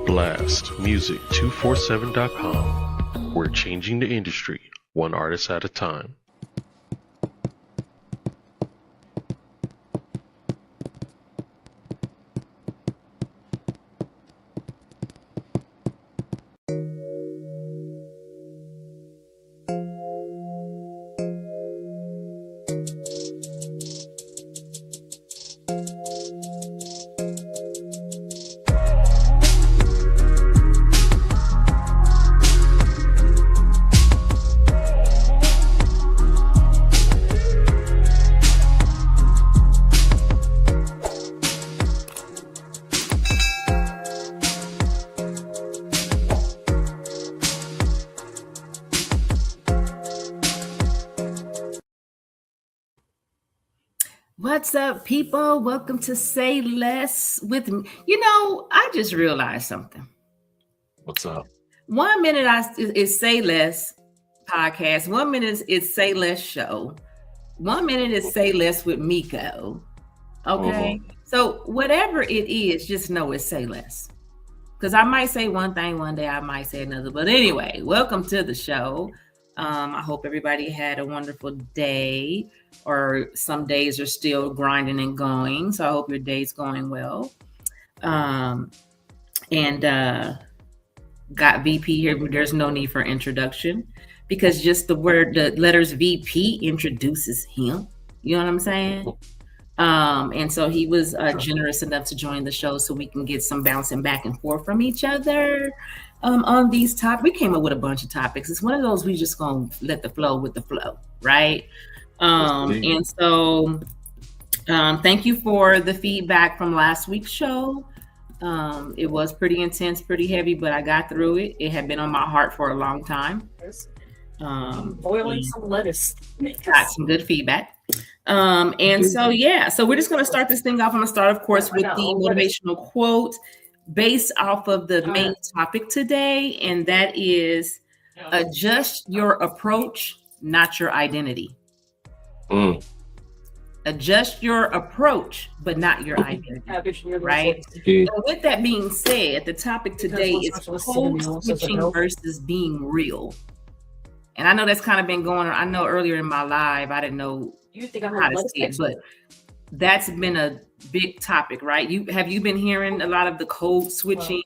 blastmusic247.com. We're changing the industry, one artist at a time. What's up, people? Welcome to Say Less with me. You know, I just realized something. What's up? 1 minute is Say Less podcast. 1 minute is Say Less show. 1 minute is Say Less with Miko. Okay. So whatever it is, just know it's Say Less. Because I might say one thing one day, I might say another. But anyway, welcome to the show. I hope everybody had a wonderful day, or some days are still grinding and going. So I hope your day's going well. Got VP here, but there's no need for introduction because just the letters VP introduces him. You know what I'm saying? And so he was generous enough to join the show so we can get some bouncing back and forth from each other. On these topics, we came up with a bunch of topics. It's one of those we just gonna let the flow with the flow, right? And so thank you for the feedback from last week's show. It was pretty intense, pretty heavy, but I got through it. It had been on my heart for a long time. Boiling some lettuce. Got some good feedback. So we're just gonna start this thing off. I'm gonna start, of course, with the motivational quote based off of the main topic today, and that is adjust your approach, not your identity. Adjust your approach, but not your identity, right? And with that being said, the topic today is code switching versus being real. And I know that's kind of been going on. I know earlier in my live, I didn't know how to say it, but that's been a big topic, right? Have you been hearing a lot of the code switching?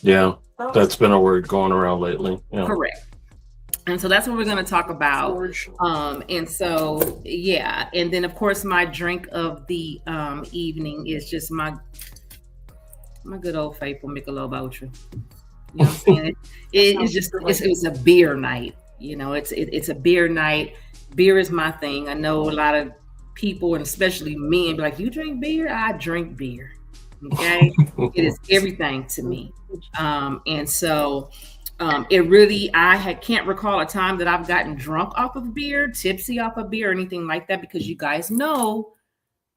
Yeah, that's been a word going around lately. Yeah. Correct. And so that's what we're going to talk about. And then of course my drink of the evening is just my good old faithful Michelob Ultra. You know what I'm saying? It's a beer night. You know, it's a beer night. Beer is my thing. I know a lot of people, and especially men, be like, you drink beer? I drink beer. Okay. It is everything to me. I can't recall a time that I've gotten drunk off of beer, tipsy off of beer, or anything like that, because you guys know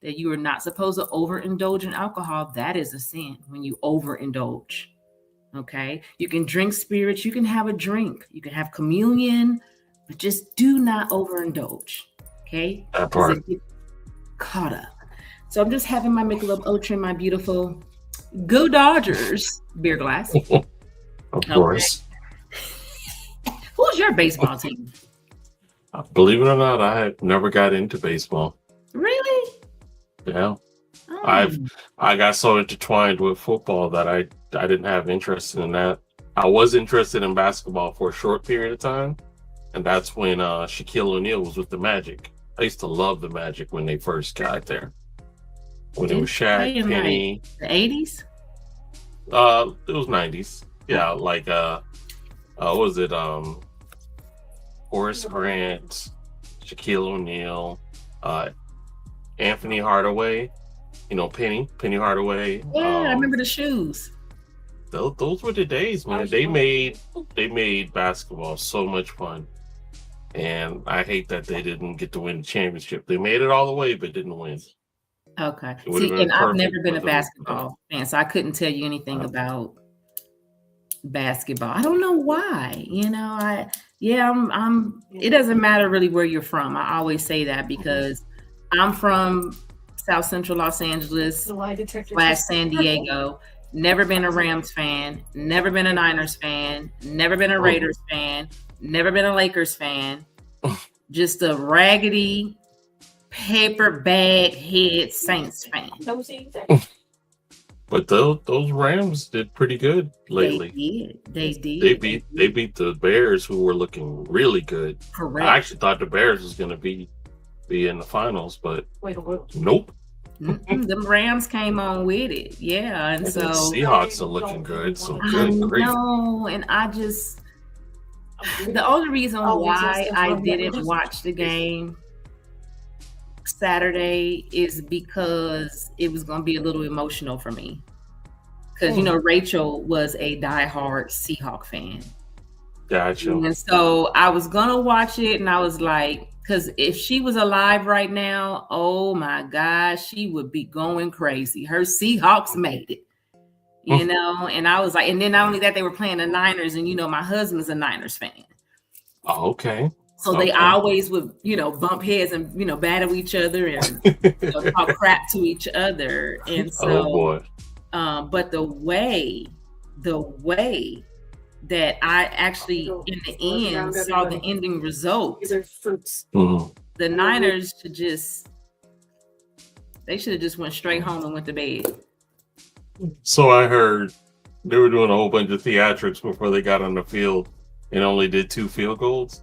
that you are not supposed to overindulge in alcohol. That is a sin when you overindulge. Okay. You can drink spirits, you can have a drink, you can have communion, but just do not overindulge. Okay. That part. Caught up. So I'm just having my Michelob Ultra in my beautiful Go Dodgers beer glass. Of course. Who's your baseball team? Believe it or not, I have never got into baseball. Really? Yeah. Oh. I got so intertwined with football that I didn't have interest in that. I was interested in basketball for a short period of time, and that's when Shaquille O'Neal was with the Magic. I used to love the Magic when they first got there. When it was Shaq, Penny. The 80s? It was 90s. Yeah, like what was it? Horace Grant, Shaquille O'Neal, Anthony Hardaway, you know, Penny Hardaway. Yeah, I remember the shoes. Those were the days, man. They made basketball so much fun. And I hate that they didn't get to win the championship. They made it all the way, but didn't win. Okay. See, and I've never been a basketball fan, so I couldn't tell you anything about basketball. I don't know why. You know, I'm. It doesn't matter really where you're from. I always say that because I'm from South Central Los Angeles / San Diego. never been a Rams fan, never been a Niners fan, never been a Raiders fan, never been a Lakers fan. Just a raggedy paper bag head Saints fan. But those Rams did pretty good lately. They did. They beat the Bears, who were looking really good. Correct. I actually thought the Bears was going to be in the finals, but nope. The Rams came on with it, yeah, and so the Seahawks are looking good. So I good grief. know, and I just the only reason why I didn't watch the game Saturday is because it was going to be a little emotional for me. Because, Rachel was a diehard Seahawk fan. Gotcha. And so I was going to watch it, and I was like, because if she was alive right now, oh my gosh, she would be going crazy. Her Seahawks made it, and I was like, and then not only that, they were playing the Niners, and my husband's a Niners fan. Oh, okay. So they always would, bump heads and, battle each other and talk crap to each other. And so, oh boy. But the way that I actually, in the end, saw the ending result, the Niners should have just went straight home and went to bed. So I heard they were doing a whole bunch of theatrics before they got on the field and only did 2 field goals.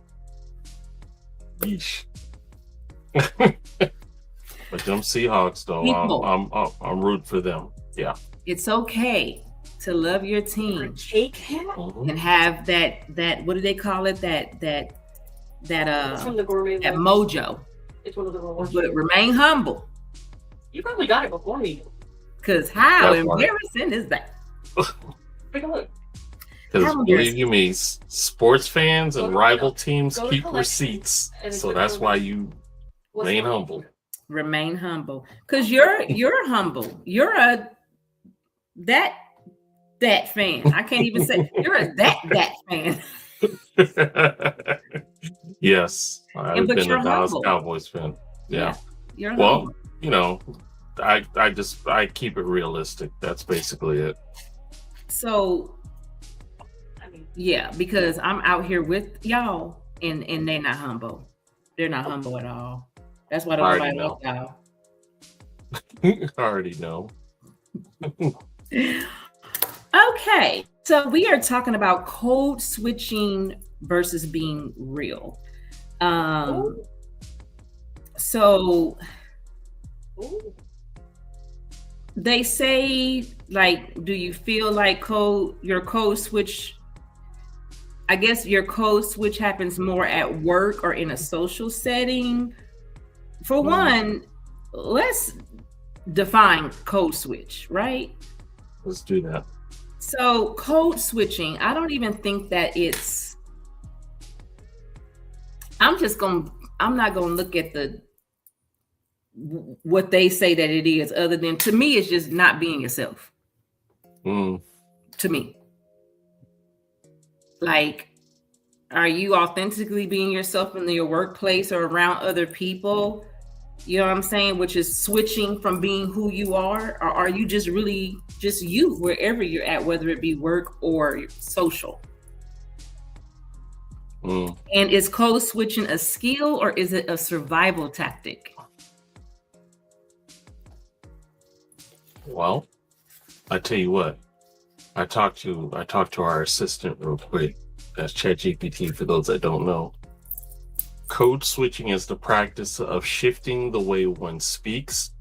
Yeesh. But them Seahawks, though, I'm rooting for them. Yeah, it's okay to love your team and have that what do they call it? That mojo. It's one of the but remain humble. You probably got it before me. Because how embarrassing is that? Take a look. Because believe you me, sports fans and rival teams keep receipts, so that's why you remain humble. Remain humble, because you're humble. You're a that fan. I can't even say you're a that fan. Yes, I've been a Dallas Cowboys fan. Yeah. You're humble. I keep it realistic. That's basically it. So. Yeah, because I'm out here with y'all, and they're not humble. They're not humble at all. That's why nobody loves y'all. I already know. Okay, so we are talking about code switching versus being real. So they say, like, do you feel like your code switch? I guess your code switch happens more at work or in a social setting. For one, let's define code switch, right? Let's do that. So code switching, I don't even think that it's, I'm not going to look at what they say that it is, other than, to me, it's just not being yourself. To me. Like, are you authentically being yourself in your workplace or around other people? You know what I'm saying? Which is switching from being who you are, or are you just really just you wherever you're at, whether it be work or social? And is code switching a skill or is it a survival tactic? Well, I tell you what. I talked to our assistant real quick. That's ChatGPT for those that don't know. Code switching is the practice of shifting the way one speaks,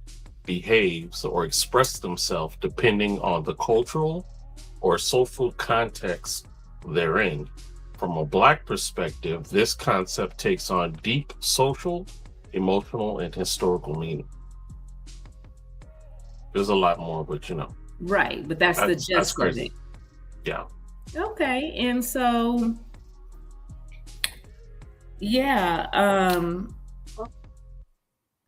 behaves, or expresses themselves depending on the cultural or social context they're in. From a Black perspective, this concept takes on deep social, emotional, and historical meaning. There's a lot more, but Right, but that's the gist of it. Yeah. Okay, and so, yeah.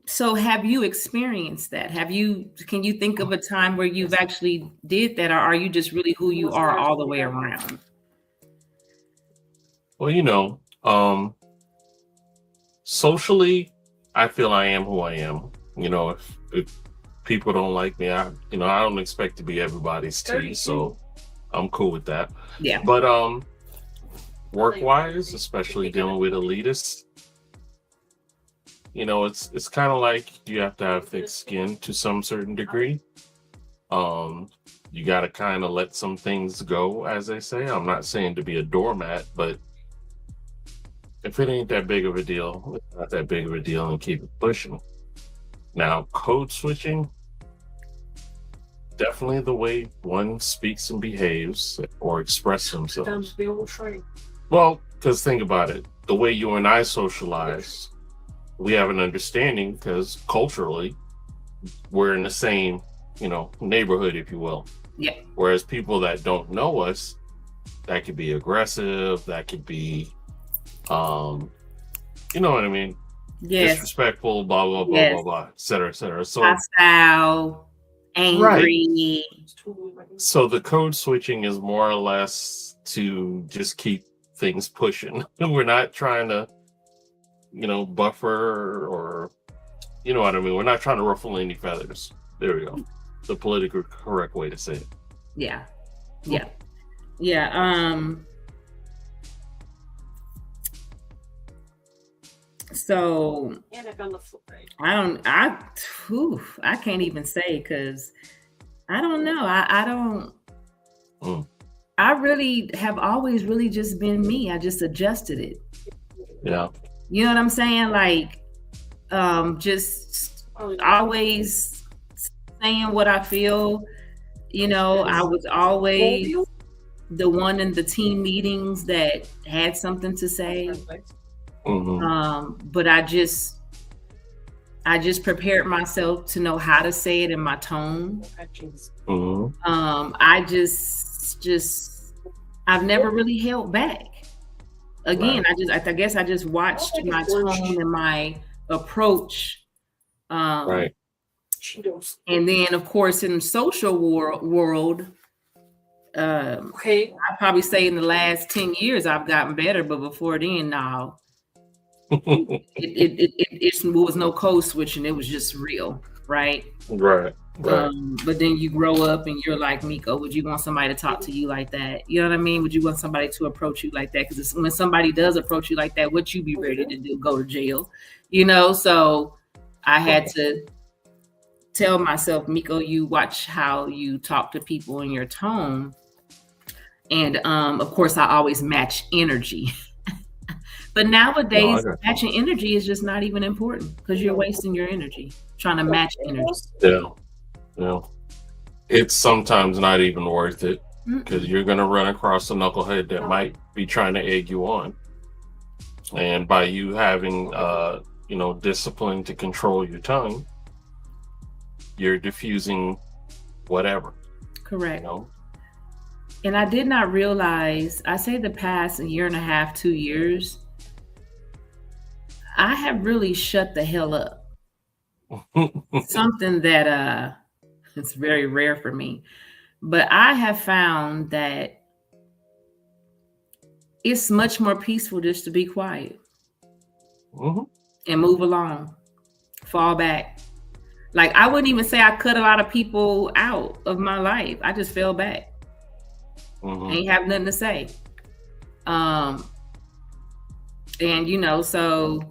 So have you experienced that? Can you think of a time where you've actually did that, or are you just really who you are all the way around? Well, socially, I feel I am who I am. If people don't like me, I don't expect to be everybody's tea, so I'm cool with that. Yeah. But work wise, especially dealing with elitists, it's kind of like you have to have thick skin to some certain degree. You got to kind of let some things go, as they say. I'm not saying to be a doormat, but if it ain't that big of a deal, it's not that big of a deal, and keep it pushing. Now, code switching, definitely the way one speaks and behaves or express themselves. Well, because think about it, the way you and I socialize, we have an understanding because culturally we're in the same, neighborhood, if you will. Yeah. Whereas people that don't know us, that could be aggressive, that could be, you know what I mean? Yes. Disrespectful, blah, blah, blah, Yes. blah, blah, et cetera, et cetera. So, hostile, angry. so the code switching is more or less to just keep things pushing. We're not trying to, buffer or, you know what I mean? We're not trying to ruffle any feathers. There we go. The politically correct way to say it. Yeah. Yeah. Yeah. So I can't even say, because I don't know. I don't. I really have always really just been me. I just adjusted it. Yeah. You know what I'm saying? Like, just always saying what I feel. I was always the one in the team meetings that had something to say. But I just prepared myself to know how to say it in my tone. I I've never really held back. Again, right. I guess I just watched my tone and my approach. Right. And then, of course, in the social world, I probably say in the last 10 years I've gotten better, but before then, no. It was no code switching. It was just real, right? Right. But then you grow up and you're like, Miko, would you want somebody to talk to you like that? You know what I mean? Would you want somebody to approach you like that? Because when somebody does approach you like that, what you be ready to do? Go to jail, So I had to tell myself, Miko, you watch how you talk to people in your tone. And of course, I always match energy. But nowadays, matching energy is just not even important, because you're wasting your energy trying to match energy. Yeah. It's sometimes not even worth it, because you're going to run across a knucklehead that might be trying to egg you on. And by you having, discipline to control your tongue, you're diffusing whatever. Correct. And I did not realize, I say the past a year and a half, 2 years, I have really shut the hell up. Something that it's very rare for me. But I have found that it's much more peaceful just to be quiet and move along, fall back. Like, I wouldn't even say I cut a lot of people out of my life. I just fell back. Ain't have nothing to say. And so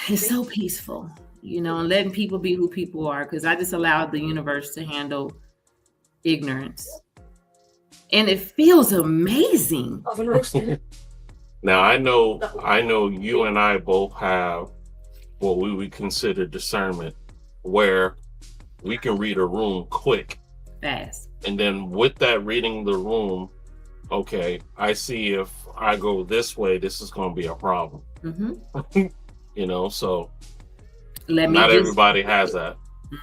it's so peaceful, and letting people be who people are, because I just allowed the universe to handle ignorance. And it feels amazing. Now, I know you and I both have what we would consider discernment, where we can read a room quick. Fast. And then with that reading the room, okay, I see if I go this way, this is going to be a problem. So not everybody has that.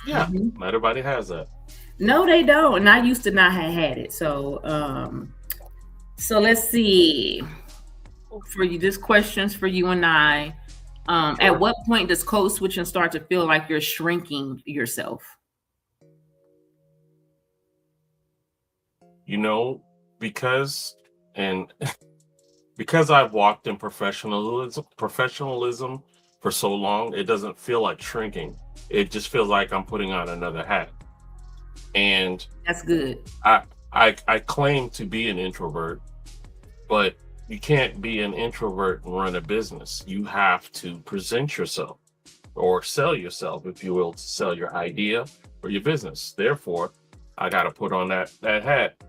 Yeah, not everybody has that. No, they don't. And I used to not have had it. So let's see. For you, this question's for you and I. At what point does code switching start to feel like you're shrinking yourself? Because I've walked in professionalism for so long, it doesn't feel like shrinking. It just feels like I'm putting on another hat. And That's good. I claim to be an introvert, but you can't be an introvert and run a business. You have to present yourself or sell yourself, if you will, to sell your idea or your business. Therefore, I got to put on that hat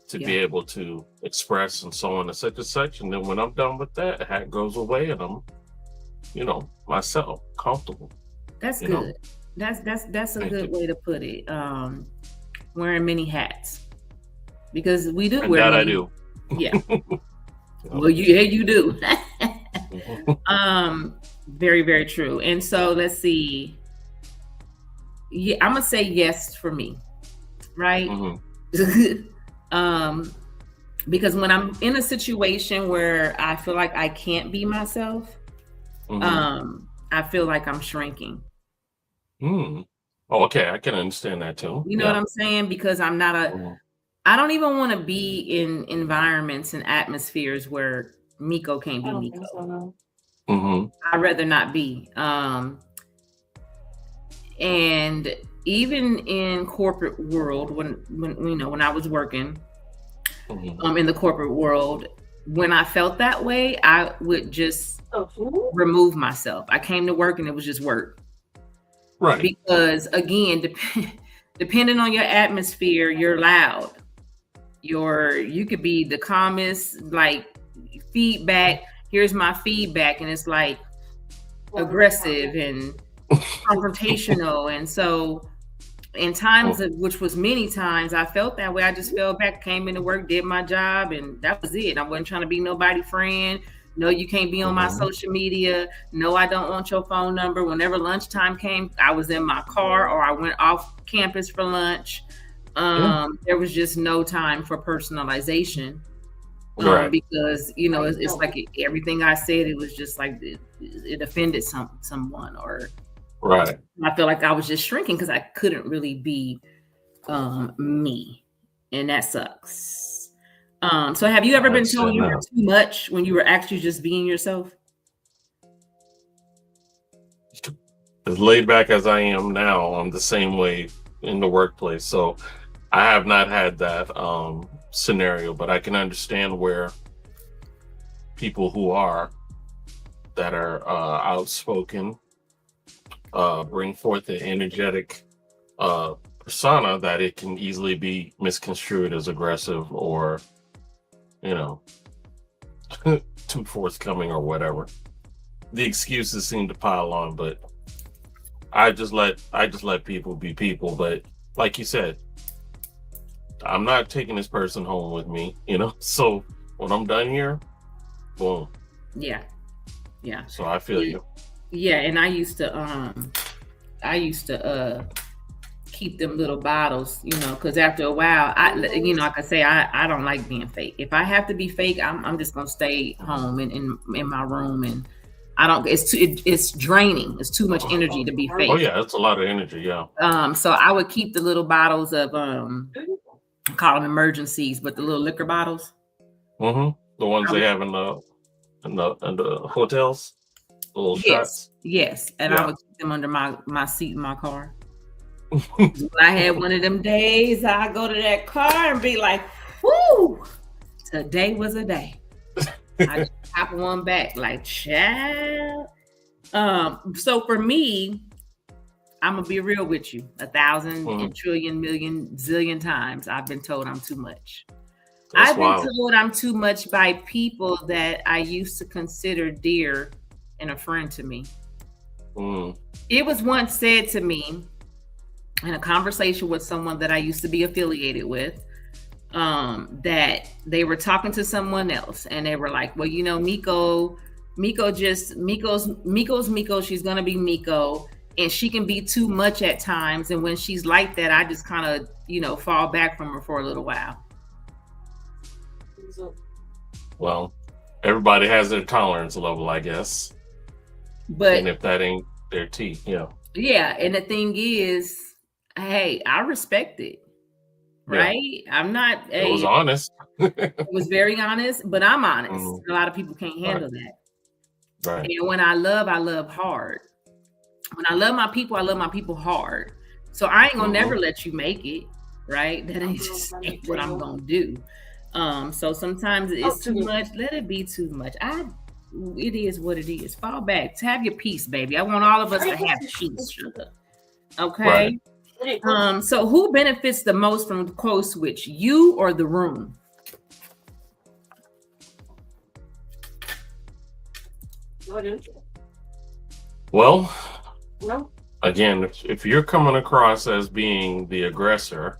to be able to express and so on and such. And then when I'm done with that, the hat goes away and I'm, myself, comfortable. That's good. That's a good way to put it. Wearing many hats, because we do wear that many. I do. Yeah. Well, you do. Very, very true. And so let's see. Yeah, I'm gonna say yes for me, right? Because when I'm in a situation where I feel like I can't be myself, I feel like I'm shrinking. Oh, okay. I can understand that too. You know what I'm saying? Because I'm not I don't even want to be in environments and atmospheres where Miko can't be Miko. I'd rather not be. And even in corporate world, when I was working in the corporate world, when I felt that way, I would just remove myself. I came to work and it was just work. Right. Because again, depending on your atmosphere, you're loud. You could be the calmest, like feedback. Here's my feedback, and it's like aggressive and confrontational. And so in times which was many times, I felt that way. I just fell back, came into work, did my job, and that was it. I wasn't trying to be nobody's friend. No, you can't be on my social media. No, I don't want your phone number. Whenever lunchtime came, I was in my car or I went off campus for lunch. There was just no time for personalization. Because it's like everything I said, it was just like it offended someone, or right. I feel like I was just shrinking because I couldn't really be me, and that sucks. So have you ever been told you were too much when you were actually just being yourself? As laid back as I am now, I'm the same way in the workplace. So I have not had that scenario, but I can understand where people who are outspoken bring forth an energetic persona that it can easily be misconstrued as aggressive or too forthcoming or whatever. The excuses seem to pile on, but I just let people be people. But like you said, I'm not taking this person home with me, so when I'm done here, boom. Yeah. So I feel you. Yeah. And I used to keep them little bottles, because after a while, like I say, I don't like being fake. If I have to be fake, I'm just gonna stay home in my room, and I don't. It's draining. It's too much energy to be fake. Oh yeah, it's a lot of energy. Yeah. So I would keep the little bottles of I call them emergencies, but the little liquor bottles. The ones they have in the hotels. The little shots. Yes, and I would keep them under my seat in my car. When I had one of them days, I go to that car and be like, "Whoo, today was a day." I just pop one back, like, child. So for me, I'm gonna be real with you. 1,000 and trillion, million, zillion times I've been told I'm too much. I've been told I'm too much by people that I used to consider dear and a friend to me. It was once said to me in a conversation with someone that I used to be affiliated with, that they were talking to someone else and they were like, well, Miko's Miko, she's gonna be Miko, and she can be too much at times, and when she's like that, I just kind of fall back from her for a little while. Well, everybody has their tolerance level, I guess, and if that ain't their tea, and the thing is, hey, I respect it. Right? I'm not. It was honest. It was very honest, but I'm honest. A lot of people can't handle that. Right. And when I love hard. When I love my people hard. So I ain't gonna never let you make it, right? That ain't just ain't what I'm gonna do. So sometimes it's too much. Let it be too much. It is what it is. Fall back. Have your peace, baby. I want all of us to have peace. Okay. Right. So who benefits the most from the code switch? You or the room? Well, again, if you're coming across as being the aggressor,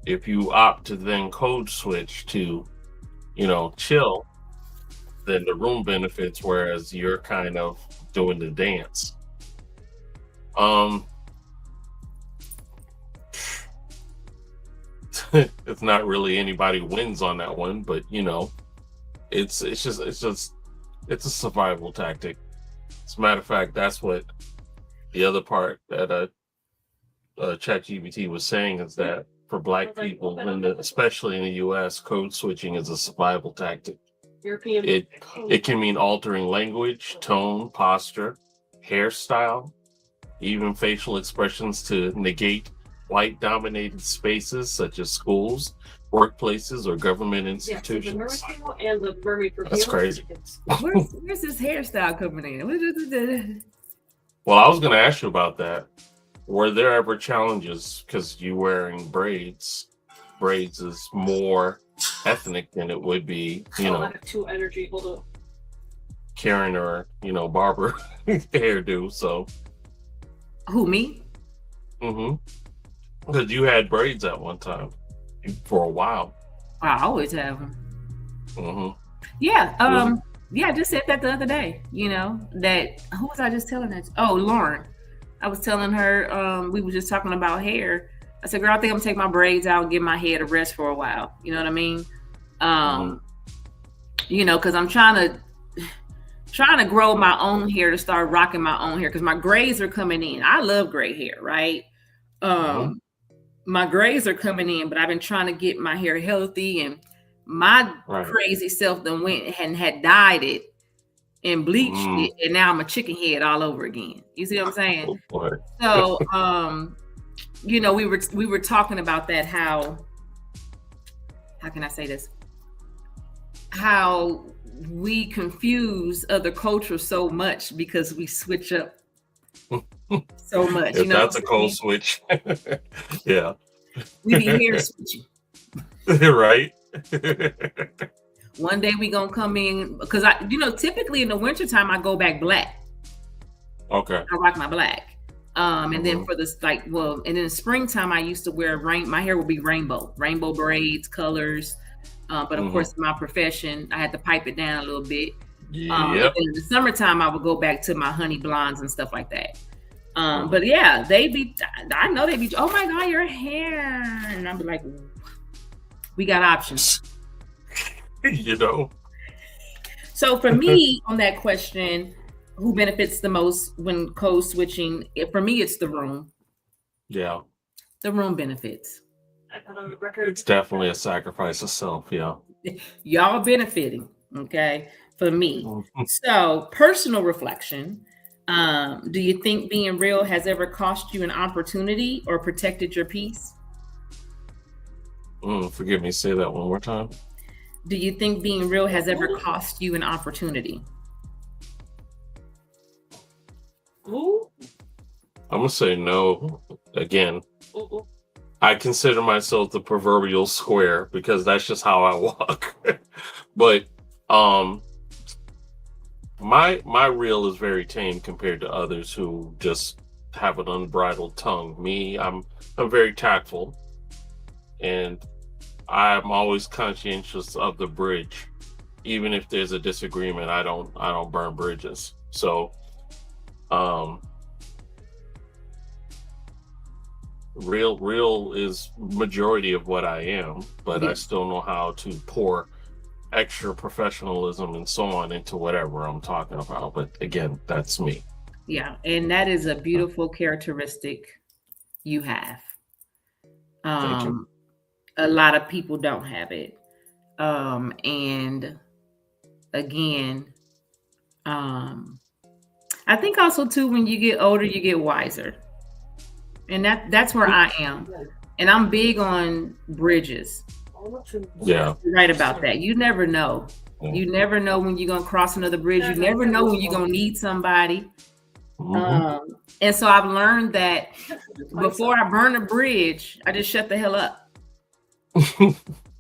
if you opt to then code switch to, chill, then the room benefits, whereas you're kind of doing the dance. It's not really anybody wins on that one, but it's a survival tactic. As a matter of fact, that's what the other part that ChatGPT was saying, is that for Black people, especially in the U.S., code switching is a survival tactic. It can mean altering language, tone, posture, hairstyle, even facial expressions to negate white-dominated spaces such as schools, workplaces, or government institutions. That's crazy. Where's this hairstyle coming in? Well, I was going to ask you about that. Were there ever challenges because you wearing braids? Braids is more ethnic than it would be, too energy. Hold on. Karen or barber hairdo. So who, me? Because you had braids at one time for a while. I always have them. Yeah. Yeah, I just said that the other day. That who was I just telling that? Oh, Lauren. I was telling her, we were just talking about hair. I said, girl, I think I'm gonna take my braids out and give my head a rest for a while. You know what I mean? Because I'm trying to grow my own hair, to start rocking my own hair, because my grays are coming in. I love gray hair, right? My grays are coming in, but I've been trying to get my hair healthy, and my crazy self then went and had dyed it and bleached it, and now I'm a chicken head all over again. You see what I'm saying? So, we were talking about that. How can I say this? How we confuse other cultures so much because we switch up so much. If that's a code switch. Yeah. We be hair switching. Right. One day we gonna come in, because typically in the wintertime I go back black. Okay. I rock my black. And then for this, and then in springtime I used to wear my hair would be rainbow braids, colors. But of course, in my profession, I had to pipe it down a little bit. And in the summertime I would go back to my honey blondes and stuff like that. But yeah, I know they be, oh my God, your hair. And I'd be like, we got options. So for me, on that question, who benefits the most when code switching? For me, it's the room. Yeah. The room benefits. It's definitely a sacrifice of self. Yeah. Y'all benefiting. Okay. For me. So personal reflection. Do you think being real has ever cost you an opportunity or protected your peace? Forgive me. Say that one more time. Do you think being real has ever cost you an opportunity? I'm going to say no. Again, I consider myself the proverbial square because that's just how I walk. But my real is very tame compared to others who just have an unbridled tongue. Me, I'm very tactful, and I'm always conscientious of the bridge. Even if there's a disagreement, I don't burn bridges. So real is majority of what I am, but I still know how to pour extra professionalism and so on into whatever I'm talking about. But again, that's me. Yeah, and that is a beautiful characteristic you have. Thank you. A lot of people don't have it. And again, I think also too, when you get older, you get wiser, and that's where I am. And I'm big on bridges. Yeah. You're right about that. You never know. You never know when you're gonna cross another bridge. You never know when you're gonna need somebody. And so I've learned that before I burn a bridge, I just shut the hell up.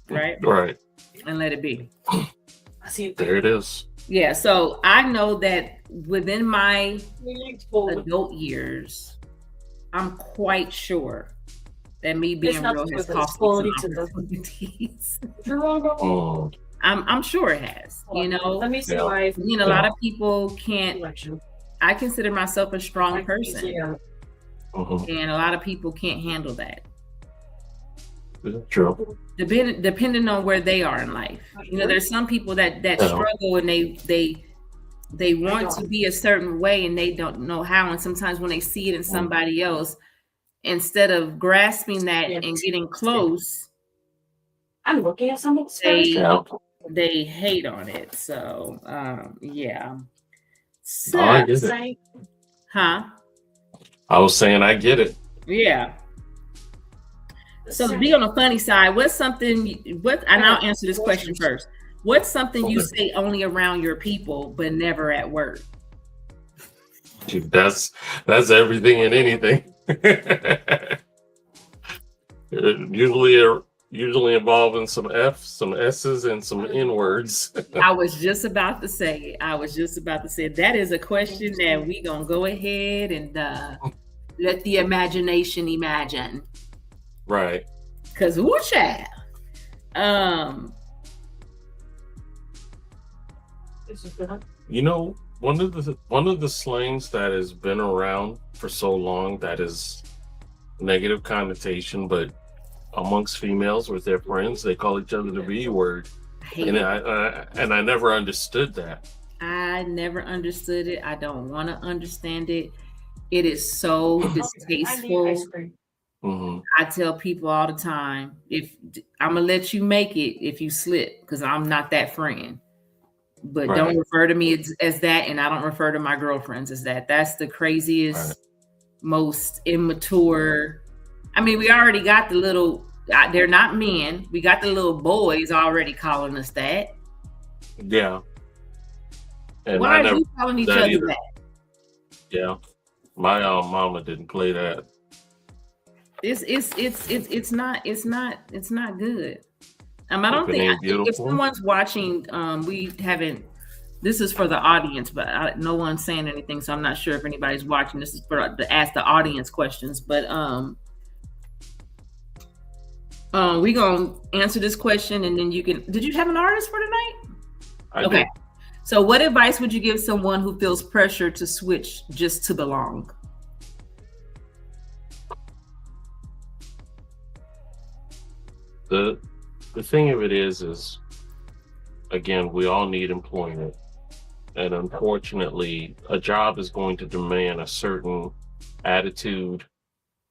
Right? Right. And let it be. I see it There it is. Yeah. So I know that within my adult years, I'm quite sure that me being real has cost me some opportunities. I'm sure it has. You know, Let me see why. you know, a lot of people can't. I consider myself a strong person, and a lot of people can't handle that. True. Depending on where they are in life. You know, there's some people that struggle and they want to be a certain way and they don't know how. And sometimes when they see it in somebody else, instead of grasping that and getting close, I'm looking at something. They hate on it. So yeah. So, I get it. huh? I was saying I get it. Yeah. So to be on the funny side, what's something? And I'll answer this question first. What's something you say only around your people, but never at work? That's everything and anything. Usually involving some F's, some S's, and some N words. I was just about to say that is a question that we gonna go ahead and let the imagination imagine. Right. Cause woo child. You know, one of the slangs that has been around for so long that is negative connotation, but amongst females with their friends, they call each other the B word. I never understood that. I never understood it. I don't want to understand it. It is so distasteful. I tell people all the time, if I'm gonna let you make it if you slip, because I'm not that friend. But don't refer to me as that, and I don't refer to my girlfriends as that. That's the craziest, most immature. I mean, we already got the little. They're not men. We got the little boys already calling us that. Yeah. And why are you calling each other that? Yeah, my mama didn't play that. It's not good. I don't think if someone's watching, we haven't. This is for the audience, but no one's saying anything, so I'm not sure if anybody's watching. This is for to ask the audience questions, but we gonna answer this question, and then you can. Did you have an artist for tonight? I did. So, what advice would you give someone who feels pressure to switch just to belong? The thing of it is again, we all need employment, and unfortunately, a job is going to demand a certain attitude,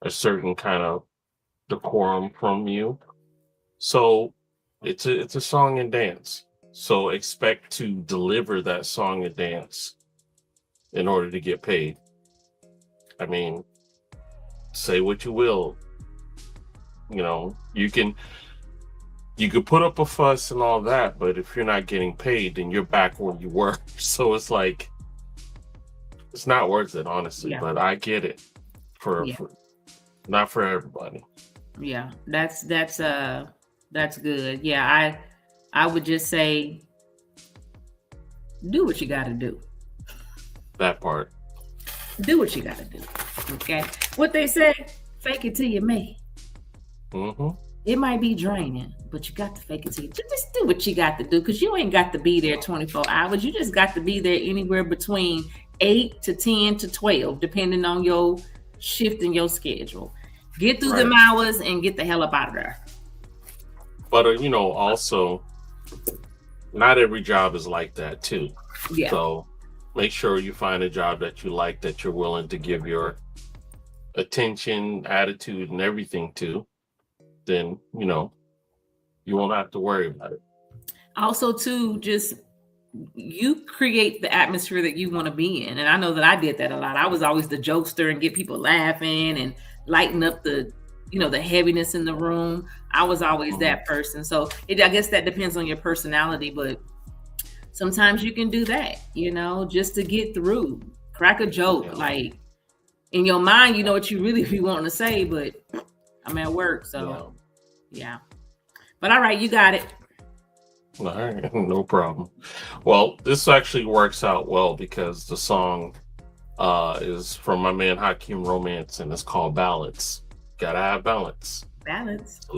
a certain kind of decorum from you. So it's a song and dance. So expect to deliver that song and dance in order to get paid. I mean, say what you will. You know, you could put up a fuss and all that, but if you're not getting paid, then you're back where you were. So it's like, it's not worth it, honestly. But I get it for not for everybody. Yeah, that's good. Yeah, I would just say, do what you got to do. That part. Do what you got to do. Okay. What they say, fake it till you make it. It might be draining, but you got to fake it till you. Just do what you got to do, because you ain't got to be there 24 hours. You just got to be there anywhere between 8 to 10 to 12, depending on your shift in your schedule. Get through them hours and get the hell up out of there. But also, not every job is like that too. Yeah. So make sure you find a job that you like, that you're willing to give your attention, attitude, and everything to. Then you won't have to worry about it. Also, too, just you create the atmosphere that you want to be in. And I know that I did that a lot. I was always the jokester and get people laughing and lighten up the, the heaviness in the room. I was always that person. So I guess that depends on your personality, but sometimes you can do that, just to get through. Crack a joke. Like in your mind, you know what you really be wanting to say, but I'm at work. So yeah. But all right, you got it. All right, no problem. Well, this actually works out well because the song is from my man Hakeem Romance, and it's called Balance. Gotta have balance. Balance. So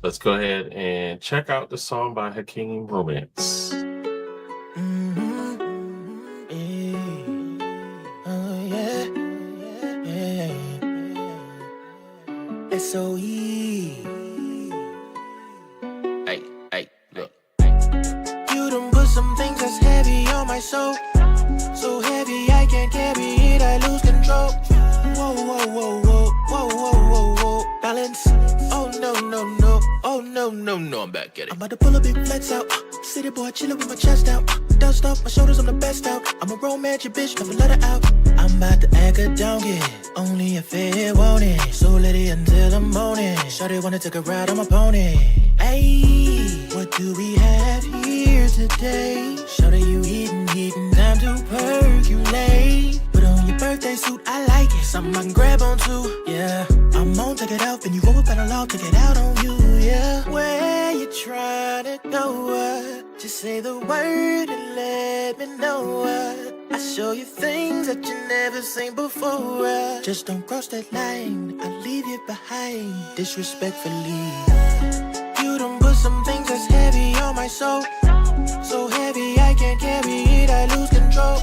let's go ahead and check out the song by Hakeem Romance. SOE. Hey, look. You done put some things that's heavy on my soul. So heavy I can't carry it, I lose control. Whoa, whoa, whoa, whoa, whoa, whoa, whoa, whoa. Balance. Oh no, no, no. Oh no, no, no, I'm back at it. I'm about to pull a big flex out. City boy chillin' with my chest out. Dust off my shoulders, I'm the best out. I'm a romantic bitch, never let her out. I'm about to act a donkey, only if it want it. So let it until the morning. Shawty wanna take a ride on my pony. Ayy, what do we have here today? Shawty, you eatin', time to percolate. Put on your birthday suit, I like it. Something I can grab onto, yeah. I'm on, take it out, and you roll up at a law, take it out on you, yeah. Where you tryna go, just say the word and let me know, I show you things that you never seen before, just don't cross that line, I'll leave you behind, disrespectfully. You done put some things that's heavy on my soul. So heavy I can't carry it, I lose control.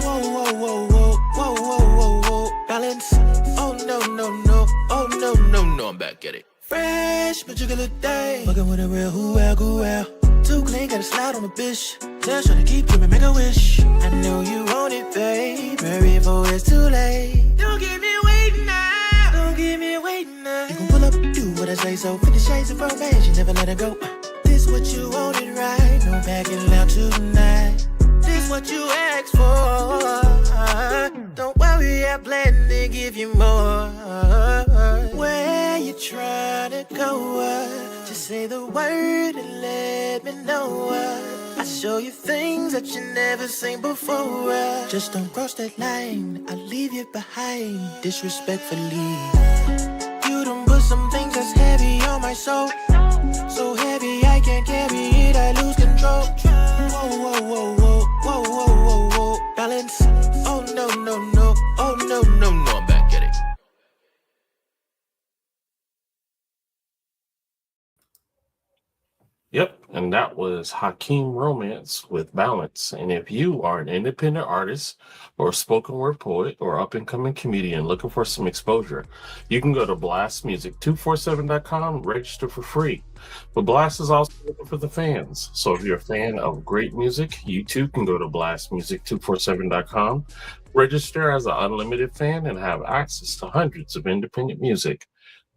Whoa, whoa, whoa, whoa, whoa, whoa, whoa, whoa. Balance. Oh no, no, no. Oh no, no, no, I'm back at it. Fresh, particular day. Fucking with a real who-well. Too clean, gotta slide on the bitch. Tell her to keep dreaming, make a wish. I know you want it, babe. Hurry before it's too late. Don't keep me waiting now. Don't keep me waiting now. You gon' pull up, do what I say so. 50 shades of romance, you never let her go. This what you wanted, right? No backing out tonight. This what you asked for. Don't worry, I plan to give you more. Where you tryna go? Just say the word and let me know. I show you things that you never seen before. Just don't cross that line, I'll leave you behind, disrespectfully. You done put some things that's heavy on my soul. So heavy I can't carry it, I lose control. Whoa, whoa, whoa, whoa, whoa, whoa, whoa, whoa. Balance. Oh no, no, no. Oh no, no, no, I'm back at it. Yep, and that was Hakeem Romance with Balance. And if you are an independent artist or a spoken word poet or up and coming comedian looking for some exposure, you can go to blastmusic247.com, register for free. But Blast is also looking for the fans. So if you're a fan of great music, you too can go to blastmusic247.com, register as an unlimited fan, and have access to hundreds of independent music.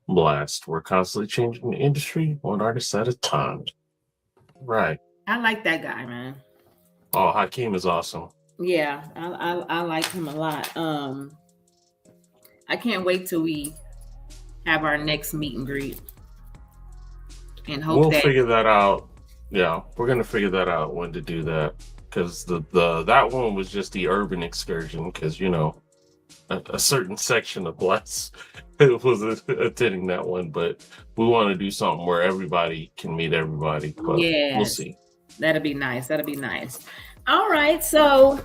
Blast, we're constantly changing the industry, one artist at a time. Right. I like that guy, man. Oh, Hakeem is awesome. Yeah, I like him a lot. I can't wait till we have our next meet and greet. And hope we'll figure that out. Yeah, we're gonna figure that out when to do that. Because that one was just the urban excursion, because a certain section of Blast was attending that one, but we want to do something where everybody can meet everybody. But yes, we'll see. That'll be nice. All right, so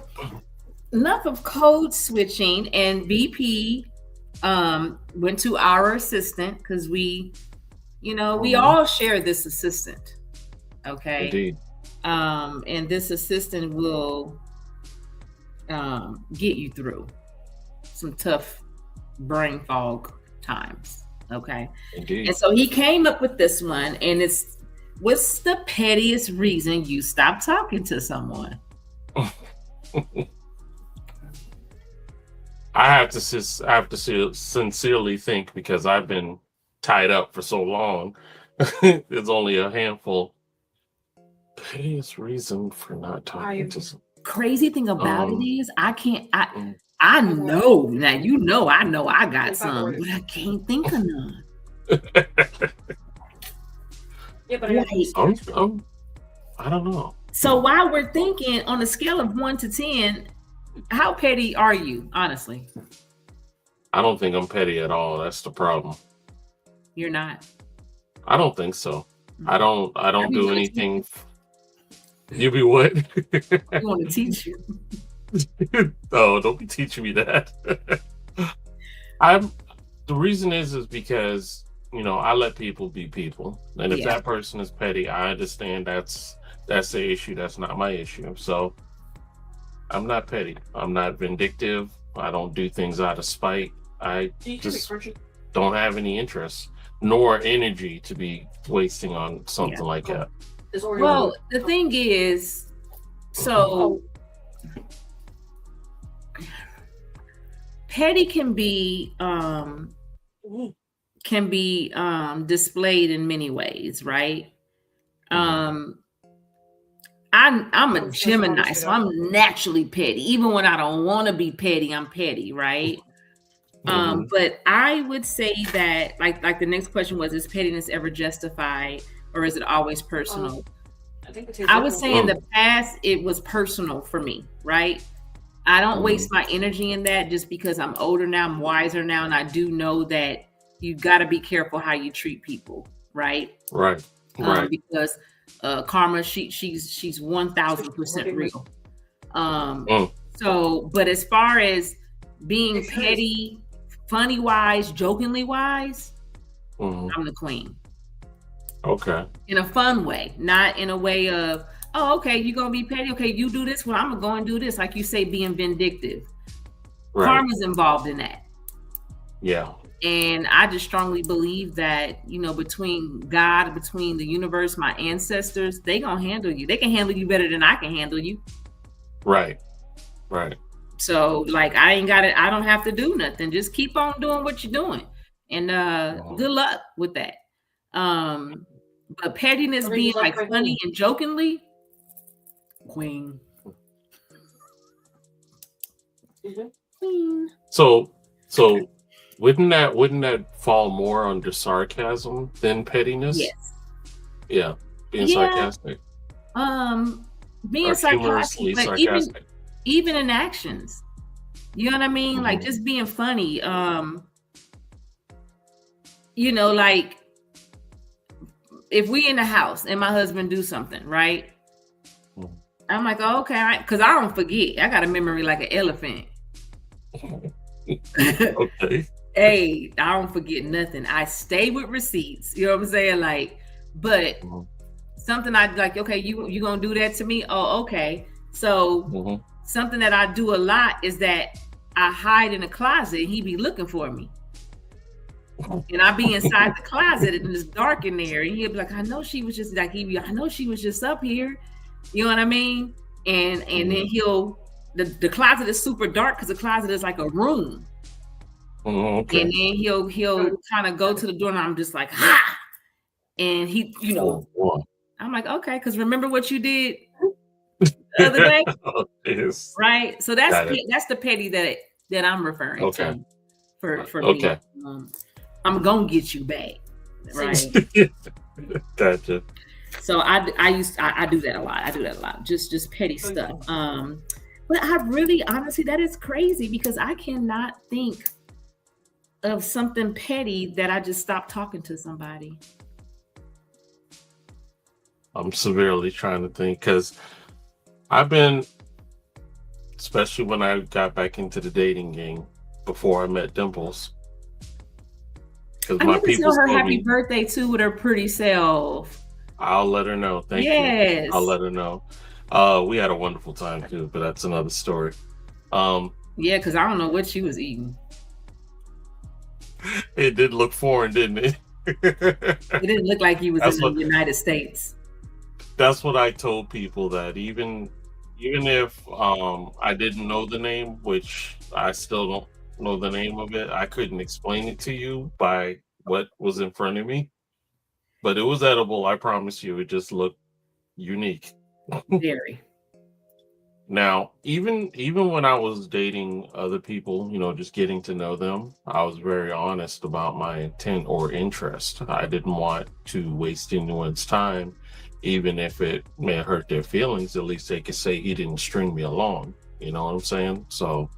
enough of code switching, and BP went to our assistant because we all share this assistant. Okay. Indeed. And this assistant will get you through some tough brain fog times. Okay. Indeed. And so he came up with this one, and it's, what's the pettiest reason you stop talking to someone? I have to sincerely think, because I've been tied up for so long. There's only a handful Pettiest reason for not talking to someone. Crazy thing about it is I can't. mm. I know now. I know I got some, but I can't think of none. Yeah, but Like, I don't know. so while we're thinking on a scale of 1 to 10, how petty are you? Honestly, I don't think I'm petty at all. That's the problem. you're not. I don't think so. I don't be do wanna anything. You be what? I want to teach you. Oh, don't be teaching me that. The reason is because I let people be people, and if Yeah. that person is petty, I understand that's the issue. That's not my issue. So I'm not petty. I'm not vindictive. I don't do things out of spite. I just don't have any interest nor energy to be wasting on something like that. Well, the thing is, so petty can be displayed in many ways, right? I'm a Gemini, so I'm naturally petty. Even when I don't want to be petty, I'm petty, right? But I would say that, like the next question was, is pettiness ever justified, or is it always personal? I would say in the past it was personal for me, right? I don't waste my energy in that just because I'm older now, I'm wiser now, and I do know that you got to be careful how you treat people, right? Right. Because karma, she's 1000% real. So, but as far as being petty, funny wise, jokingly wise, I'm the queen. Okay. In a fun way, not in a way of, oh, okay, you're gonna be petty. Okay, you do this, well, I'm gonna go and do this. Like you say, being vindictive. Right. Karma's involved in that. Yeah. And I just strongly believe that, between God, between the universe, my ancestors, they gonna handle you. They can handle you better than I can handle you. Right. So, like, I don't have to do nothing. Just keep on doing what you're doing. And good luck with that. But pettiness being like funny and jokingly, queen. Queen. So wouldn't that fall more under sarcasm than pettiness? Yes. Yeah. Being sarcastic. Being sarcastic, but even in actions. You know what I mean? Like just being funny. Like if we in the house and my husband do something, right? I'm like, oh, okay, because I don't forget. I got a memory like an elephant. Okay. Hey, I don't forget nothing. I stay with receipts. You know what I'm saying? Like, but something I like, okay, you gonna do that to me? Oh, okay. So something that I do a lot is that I hide in a closet and he be looking for me. And I be inside the closet and it's dark in there. And he'll be like, I know she was just like, I know she was just up here. You know what I mean? And then the closet is super dark because the closet is like a room. Okay. And then he'll kind of go to the door and I'm just like, ha! And he, I'm like, okay, because remember what you did the other day? Yes. Right? So that's the petty that I'm referring to for me. I'm gonna get you back. Right. Gotcha. So I do that a lot. I do that a lot. Just petty stuff. But I really honestly, that is crazy because I cannot think of something petty that I just stopped talking to somebody. I'm severely trying to think because I've been, especially when I got back into the dating game before I met Dimples. I need to tell her happy birthday too with her pretty self. I'll let her know. Thank you. I'll let her know. We had a wonderful time too, but that's another story. Yeah, because I don't know what she was eating. It did look foreign, didn't it? It didn't look like he was in the United States. That's what I told people, that even if I didn't know the name, which I still don't know the name of it, I couldn't explain it to you by what was in front of me. But it was edible, I promise you. It just looked unique. Very. Now, even when I was dating other people, just getting to know them, I was very honest about my intent or interest. I didn't want to waste anyone's time, even if it may hurt their feelings. At least they could say he didn't string me along. You know what I'm saying? So,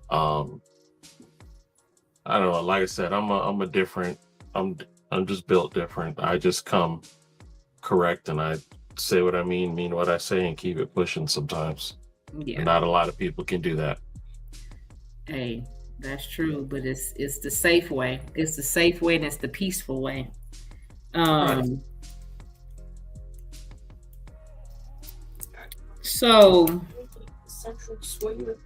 I don't know. Like I said, I'm just built different. I just come correct, and I say what I mean what I say, and keep it pushing sometimes. Yeah. And not a lot of people can do that. Hey, that's true, but it's the safe way. It's the safe way, and it's the peaceful way. So Central Sawyer.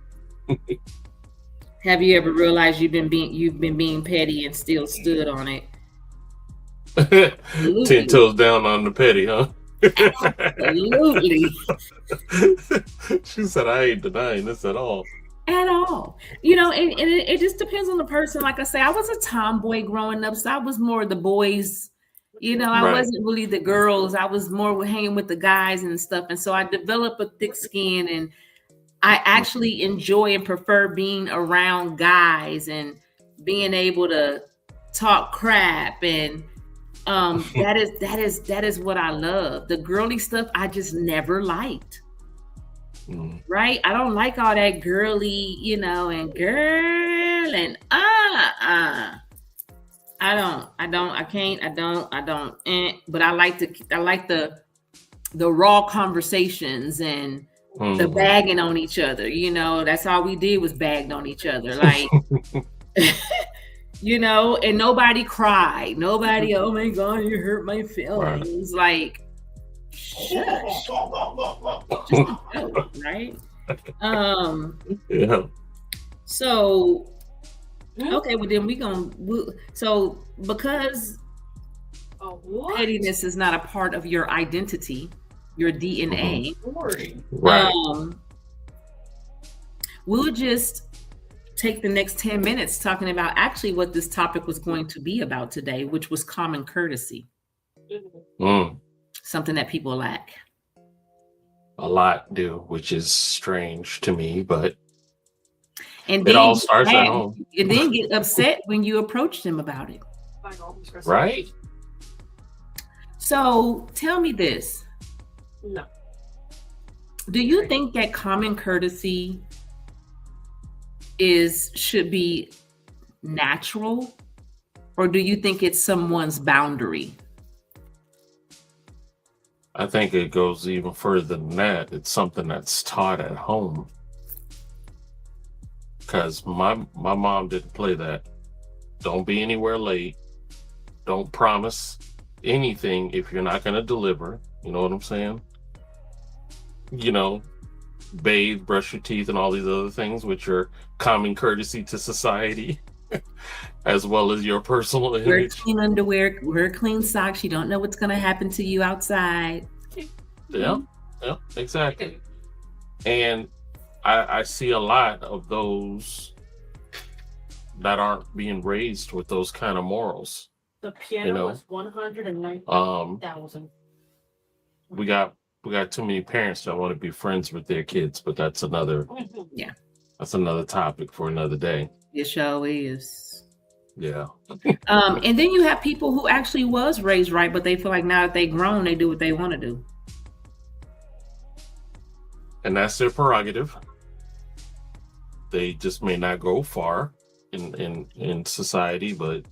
have you ever realized you've been being petty and still stood on it? 10 toes down on the petty, huh? Absolutely. She said, I ain't denying this at all. At all. And it just depends on the person. Like I say, I was a tomboy growing up, so I was more the boys. I Right. wasn't really the girls. I was more hanging with the guys and stuff. And so I developed a thick skin, and I actually enjoy and prefer being around guys and being able to talk crap, and that is what I love. The girly stuff I just never liked. Right? I don't like all that girly, and girl and I don't. But I like the raw conversations and the bagging on each other. That's all we did was bagged on each other. Like and nobody cried. Nobody, oh my God, you hurt my feelings. Right. Like, shush. Just a joke, right? Yeah. So, okay, well then so because pettiness is not a part of your identity, your DNA, Right. We'll just take the next 10 minutes talking about actually what this topic was going to be about today, which was common courtesy. Something that people lack. A lot do, which is strange to me, but and it all starts at home. And then get upset when you approach them about it. Right? So tell me this. No. Do you think that common courtesy should be natural, or do you think it's someone's boundary? I think it goes even further than that. It's something that's taught at home. Because my mom didn't play that. Don't be anywhere late. Don't promise anything if you're not going to deliver. You know what I'm saying? Bathe, brush your teeth, and all these other things, which are common courtesy to society, as well as your personal image. Wear clean underwear, wear clean socks. You don't know what's going to happen to you outside. Yeah, exactly. And I see a lot of those that aren't being raised with those kind of morals. The piano was 190,000. We got too many parents that want to be friends with their kids, but that's another that's another topic for another day. It sure is. Yeah. And then you have people who actually was raised right, but they feel like now that they grown, they do what they want to do. And that's their prerogative. They just may not go far in society, but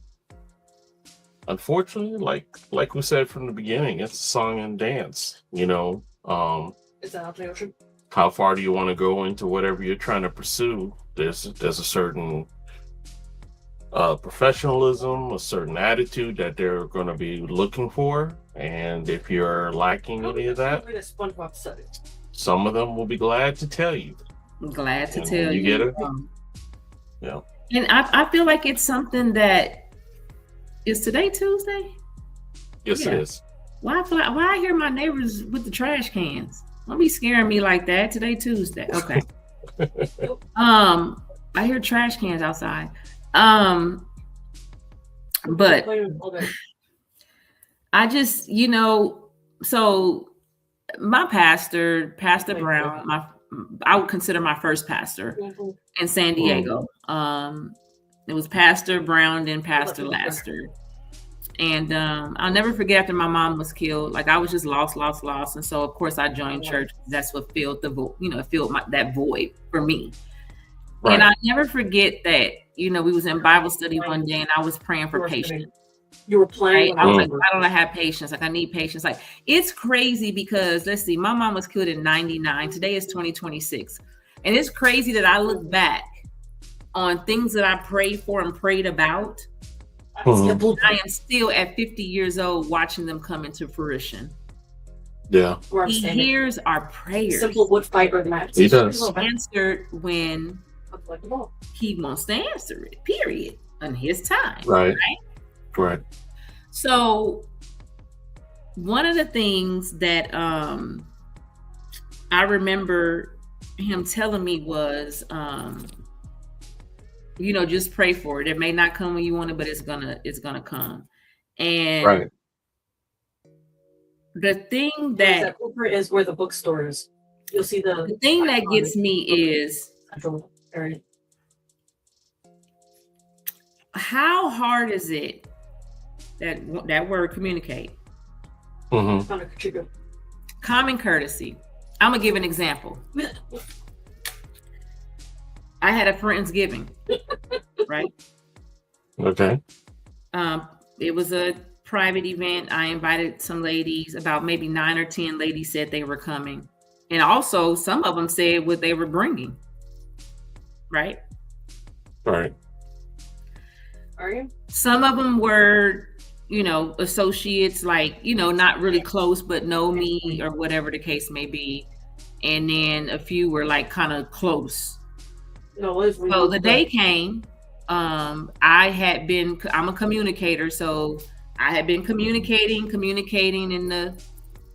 unfortunately, like we said from the beginning, it's song and dance. Is that out the ocean? How far do you want to go into whatever you're trying to pursue? There's a certain professionalism, a certain attitude that they're going to be looking for, and if you're lacking any of that, some of them will be glad to tell you. I'm glad to tell you. You get it? Yeah. And I feel like it's something that is today Tuesday. Yes, it is. Why I hear my neighbors with the trash cans? Don't be scaring me like that. Today Tuesday. Okay. I hear trash cans outside. But I just, so My pastor, Pastor Brown, I would consider my first pastor in San Diego. It was Pastor Brown, then Pastor Laster. And I'll never forget after my mom was killed, like I was just lost. And so of course I joined church. That's what filled the void, that void for me. Right. And I never forget that, we was in Bible study one day and I was praying for patience. You were playing. Right? I was like, why don't I have patience? Like I need patience. Like it's crazy because let's see, my mom was killed in 99. Today is 2026. And it's crazy that I look back on things that I prayed for and prayed about. I am still at 50 years old watching them come into fruition. Yeah. He hears our prayers. Simple wood fiber match. He does. He answered when he wants to answer it, period, on his time. Right. So one of the things that I remember him telling me was just pray for it. It may not come when you want it, but it's gonna come. And the thing that is where the bookstore is. You'll see the thing that gets me is how hard is it that word communicate? Common courtesy. I'm gonna give an example. I had a Friendsgiving, right? Okay. It was a private event. I invited some ladies, about maybe 9 or 10 ladies said they were coming. And also some of them said what they were bringing, right? Right. Are you? Some of them were, associates, like, not really close, but know me or whatever the case may be. And then a few were like kind of close. So the day came, I'm a communicator. So I had been communicating in the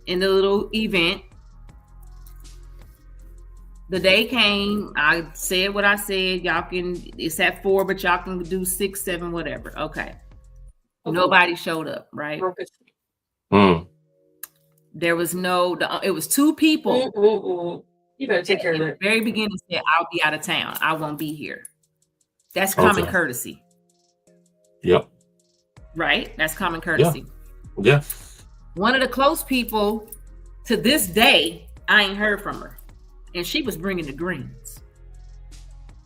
little event. The day came, I said what I said. It's at 4, but y'all can do 6, 7, whatever. Okay. Nobody showed up, right? There was it was 2 people. You better take care of it. At the very beginning said, I'll be out of town. I won't be here. That's common courtesy. Yep. Right? That's common courtesy. Yeah. One of the close people, to this day, I ain't heard from her. And she was bringing the greens.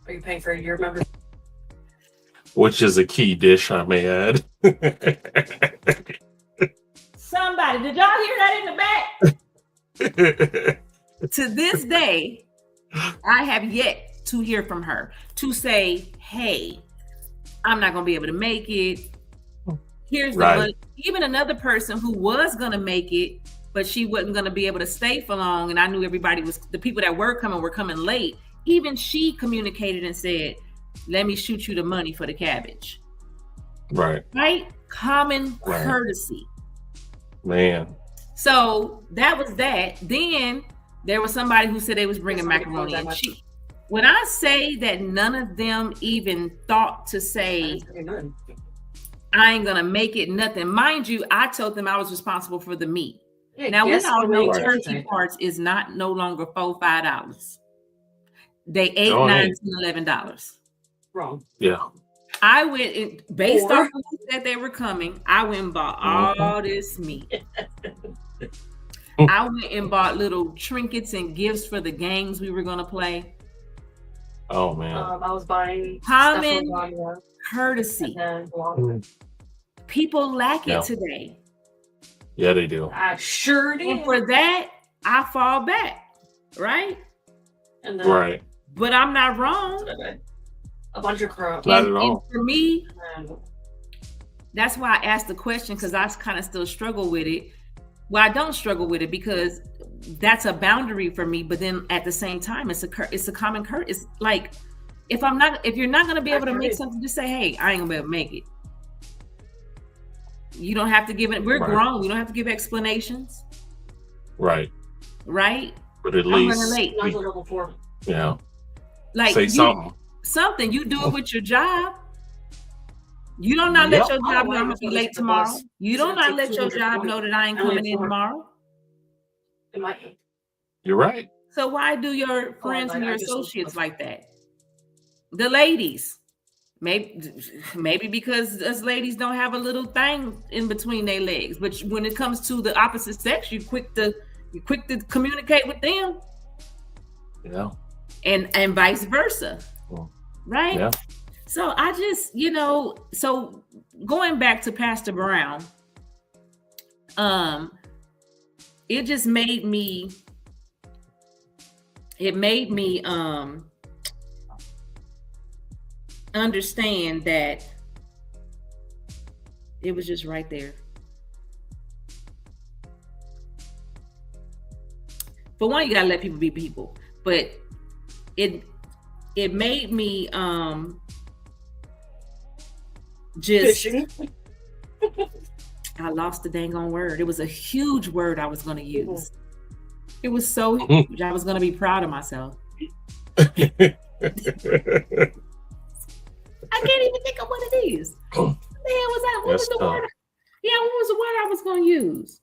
Are you paying for a year membership? Which is a key dish, I may add. Somebody, did y'all hear that in the back? To this day, I have yet to hear from her to say, hey, I'm not going to be able to make it. Here's the money. Even another person who was going to make it, but she wasn't going to be able to stay for long. And I knew the people that were coming late. Even she communicated and said, let me shoot you the money for the cabbage. Right? Common courtesy. Man. So that was that. Then there was somebody who said they was bringing macaroni and cheese. When I say that none of them even thought to say, I ain't gonna make it, nothing. Mind you, I told them I was responsible for the meat. Yeah, now we all know turkey parts is no longer $4-5. They $8, $9, $11. Wrong. Yeah. I went based on who said they were coming. I went and bought all this meat. I went and bought little trinkets and gifts for the games we were going to play. Oh, man. I was buying common courtesy. People lack it today. Yeah, they do. I sure did. And for that, I fall back. Right? And then, right. But I'm not wrong. A bunch of crap. Not at all. And for me, that's why I asked the question, because I kind of still struggle with it. Well, I don't struggle with it because that's a boundary for me. But then at the same time, it's a common courtesy. It's like if you're not going to be able to make something, just say, hey, I ain't gonna be able to make it. You don't have to give it. We're grown. We don't have to give explanations. Right. Right. But at least, level 4. Yeah. Like say something. Something you do it with your job. You don't not let your job know I'm gonna be late tomorrow. You don't not let your job know that I ain't coming in tomorrow. It might. You're right. So why do your friends and I your just- associates like that? The ladies. Maybe because us ladies don't have a little thing in between their legs. But when it comes to the opposite sex, you quick to communicate with them. Yeah. And vice versa. Well, right? yeah. So I just, so going back to Pastor Brown, it just made me understand that it was just right there. For one, you gotta let people be people, but it made me just I lost the dang on word. It was a huge word I was going to use. It was so huge. I was going to be proud of myself. I can't even think of what it is. What the hell was that? What was the word? Yeah, what was the word I was going to use?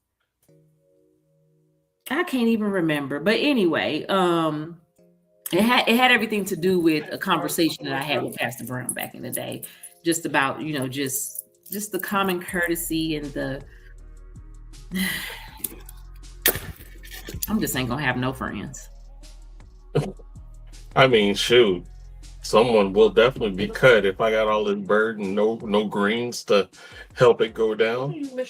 I can't even remember. But anyway, it had everything to do with a conversation that I had with Pastor Brown back in the day, just about, just the common courtesy and the I'm just ain't gonna have no friends. I mean, shoot, someone will definitely be cut if I got all this bird and no greens to help it go down. And then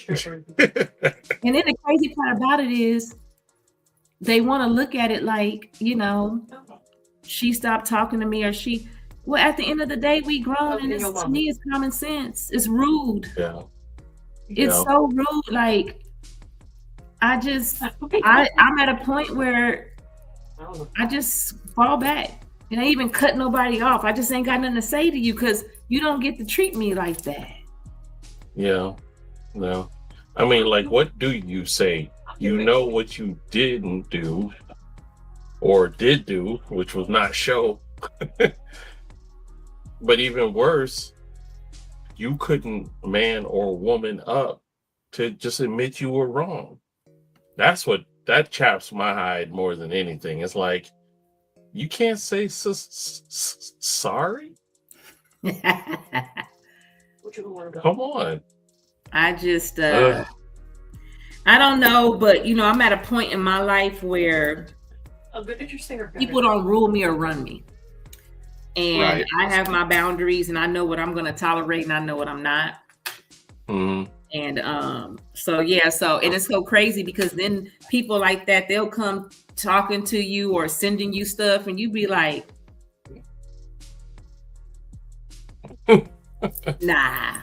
the crazy part about it is they want to look at it like, she stopped talking to me, or well, at the end of the day, we grown, and to me, it's common sense. It's rude. Yeah. It's so rude. Like, I'm at a point where I just fall back. And I even cut nobody off. I just ain't got nothing to say to you because you don't get to treat me like that. Yeah. No. I mean, like, what do you say? You know what you didn't do or did do, which was not show. But even worse, you couldn't man or woman up to just admit you were wrong. That chaps my hide more than anything. It's like, you can't say sorry? Come on. I just, I don't know, but I'm at a point in my life where people don't rule me or run me. And right. I have my boundaries, and I know what I'm going to tolerate, and I know what I'm not. Mm-hmm. And and it's so crazy because then people like that, they'll come talking to you or sending you stuff, and you be like, nah.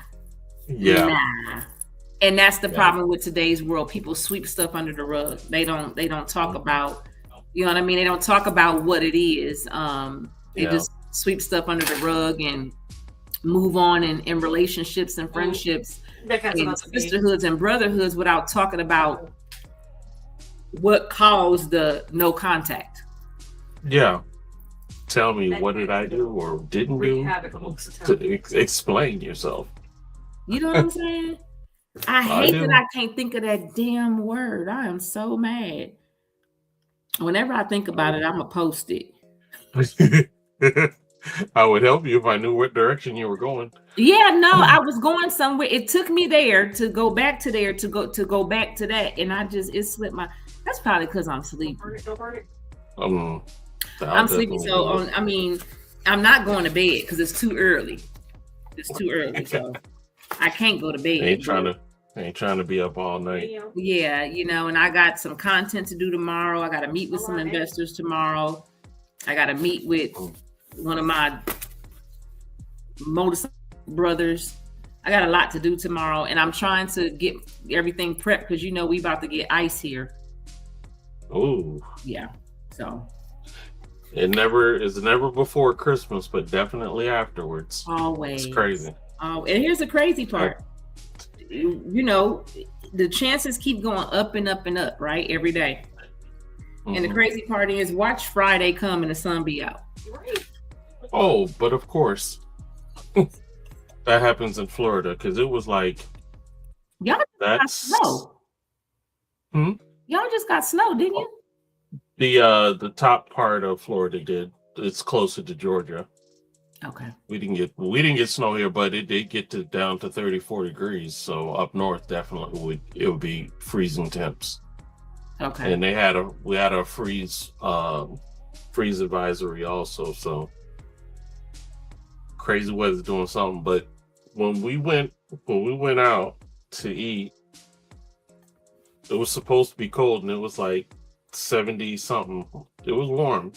And that's the problem with today's world. People sweep stuff under the rug. They don't talk about, you know what I mean? They don't talk about what it is. They just sweep stuff under the rug and move on in relationships and friendships and sisterhoods and brotherhoods without talking about what caused the no contact. Yeah. Tell me, what did I do or didn't do to explain yourself? You know what I'm saying? I hate that I can't think of that damn word. I am so mad. Whenever I think about it, I'm going to post it. I would help you if I knew what direction you were going. Yeah, no, I was going somewhere. It took me there to go back to there to go back to that, and it slipped my. That's probably because I'm sleepy. I'm sleepy, so I'm not going to bed because it's too early. It's too early, so I can't go to bed. Ain't trying to be up all night. Yeah, and I got some content to do tomorrow. I got to meet with some investors tomorrow. I got to meet with one of my motorcycle brothers. I got a lot to do tomorrow, and I'm trying to get everything prepped because we about to get ice here. Oh. Yeah. So. It's never before Christmas, but definitely afterwards. Always. It's crazy. Oh, and here's the crazy part. The chances keep going up and up and up, right? Every day. Mm-hmm. And the crazy part is, watch Friday come and the sun be out. Oh, but of course. That happens in Florida because it was like y'all got snow. Y'all Y'all just got snow, didn't you? The top part of Florida did. It's closer to Georgia. Okay. We didn't get snow here, but it did get to down to 34 degrees. So up north definitely would be freezing temps. Okay. And we had a freeze advisory also. So crazy weather doing something. But when we went out to eat, it was supposed to be cold and it was like 70 something. It was warm,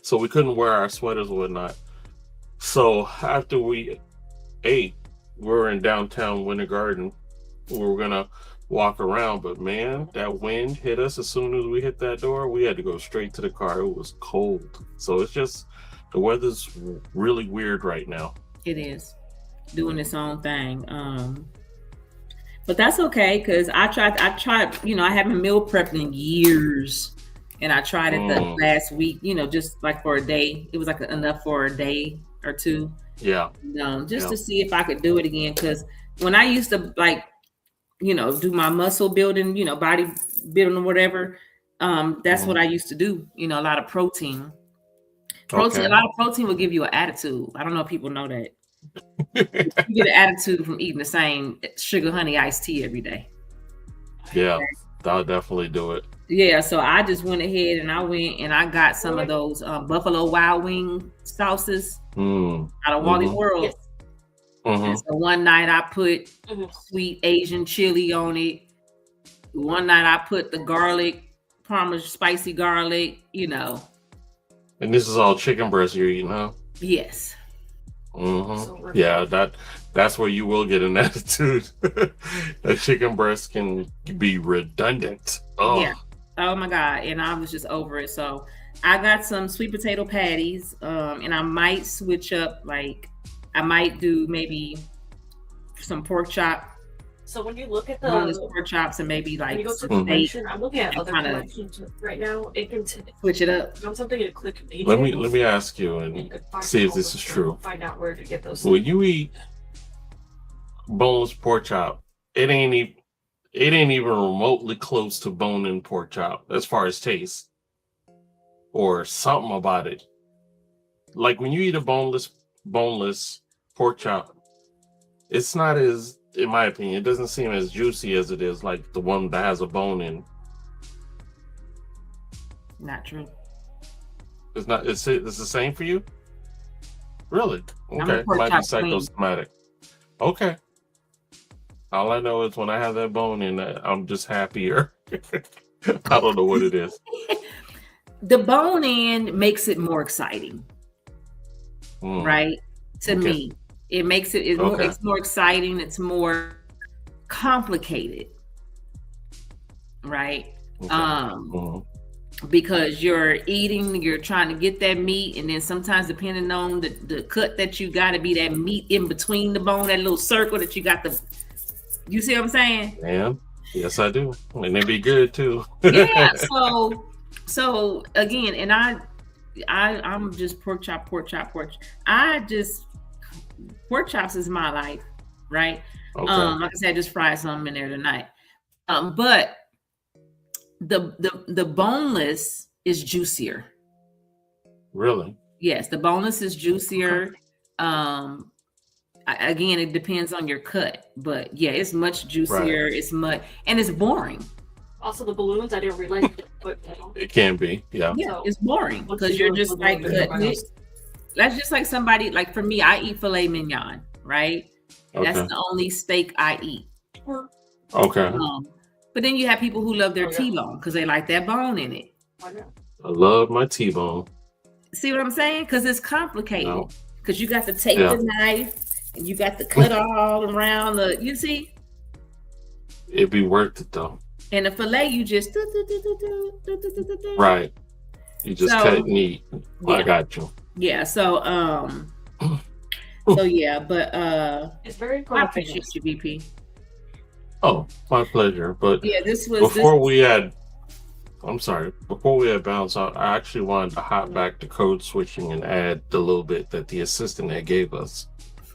so we couldn't wear our sweaters or whatnot. So after we ate, we were in downtown Winter Garden. We were gonna walk around, but man, that wind hit us as soon as we hit that door. We had to go straight to the car. It was cold. So it's just, the weather's really weird right now. It is doing its own thing. But that's okay, because I tried, I haven't meal prepped in years. And I tried it the last week, just like for a day. It was like enough for a day or two. Yeah. To see if I could do it again. Because when I used to do my muscle building, body building or whatever, that's what I used to do. A lot of protein. A lot of protein will give you an attitude. I don't know if people know that. You get an attitude from eating the same sugar honey iced tea every day. Yeah, that'll definitely do it. Yeah, so I just went ahead and I got some of those Buffalo Wild Wing sauces out of Wally World. And so one night I put sweet Asian chili on it. One night I put the garlic, Parmesan spicy garlic, And this is all chicken breast you're eating, huh? Yes. So yeah, that's where you will get an attitude. That chicken breast can be redundant. Oh. Yeah. Oh my God. And I was just over it. So I got some sweet potato patties. And I might switch up, I might do maybe some pork chop. So when you look at the pork chops and maybe when you go to the collection, I'm looking at other collections right now. It can switch it up. I'm something to click. Let me ask you and see if this is true. Find out where to get those. When you eat boneless pork chop, it ain't even remotely close to bone-in pork chop as far as taste or something about it. Like when you eat a boneless pork chop, it's not as, in my opinion, it doesn't seem as juicy as it is like the one that has a bone in. Not true. It's not. It's the same for you. Really? Okay. Might be psychosomatic. Okay. All I know is when I have that bone in, I'm just happier. I don't know what it is. The bone in makes it more exciting, right? To me, it makes it's more exciting. It's more complicated, right? Because you're trying to get that meat, and then sometimes depending on the cut that you got to be that meat in between the bone, that little circle that you got you see what I'm saying? Yeah. Yes, I do. And it'd be good too. Yeah. So again, and I'm just pork chop. Pork chops is my life, right? Okay. Like I said, I just fried something in there tonight. But the boneless is juicier. Really? Yes, the boneless is juicier. Again, it depends on your cut, but yeah, it's much juicier. Right. And it's boring. Also, the balloons, I didn't realize. It can be, yeah. Yeah, so, it's boring because you're just like cutting it. That's just like somebody, like for me, I eat filet mignon, right? Okay. That's the only steak I eat. Okay. But then you have people who love their T-bone because they like that bone in it. I love my T-bone. See what I'm saying? Because it's complicated. Because you got to take the knife and you got to cut all around you see? It'd be worth it though. And the filet, you just right. You just cut it neat. Yeah. I got you. Yeah. So yeah, but it's very I appreciate you, VP. Oh, my pleasure. But yeah, before we had bounced out, I actually wanted to hop back to code switching and add the little bit that the assistant had gave us.